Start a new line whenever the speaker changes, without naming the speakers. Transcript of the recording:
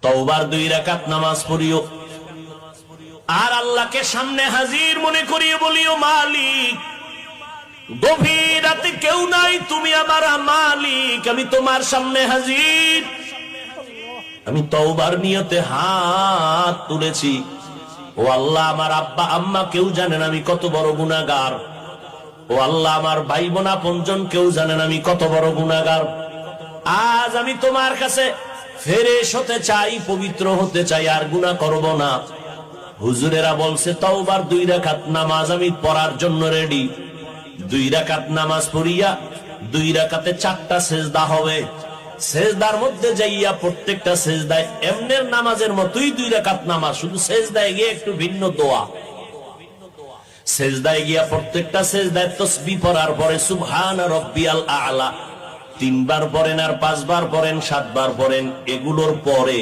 তওবার 2 রাকাত নামাজ পড়িও, আর আল্লাহকে সামনে হাজির মনে করিয়ে বলিও, মালিক গভীর রাতে কেউ নাই, তুমি আমার মালিক, আমি তোমার সামনে হাজির, আমি তওবার নিয়তে হাত তুলেছি। ও আল্লাহ, আমার আব্বা আম্মা কেউ জানেন আমি কত বড় গুনাহগার। ও আল্লাহ, আমার ভাই বোন আপনজন কেউ জানেন আমি কত বড় গুনাহগার। আজ আমি তোমার কাছে ফেরেশ হতে চাই, পবিত্র হতে চাই, আর গুনাহ করব না। হুজুরেরা বলছে তওবার 2 রাকাত নামাজ আমি পড়ার জন্য রেডি। 2 রাকাত নামাজ পড়িয়া 2 রাকাতে 4টা সেজদা হবে। সেজদার মধ্যে যাইয়া প্রত্যেকটা সেজদায় এমনের নামাজের মতোই 2 রাকাত নামাজ, শুধু সেজদায় গিয়ে একটু ভিন্ন দোয়া। সেজদায় গিয়া প্রত্যেকটা সেজদায় তাসবিহ পড়ার পরে সুবহানা রাব্বিয়াল আ'লা 3 বার পড়েন, আর 5 বার পড়েন, 7 বার পড়েন। এগুলোর পরে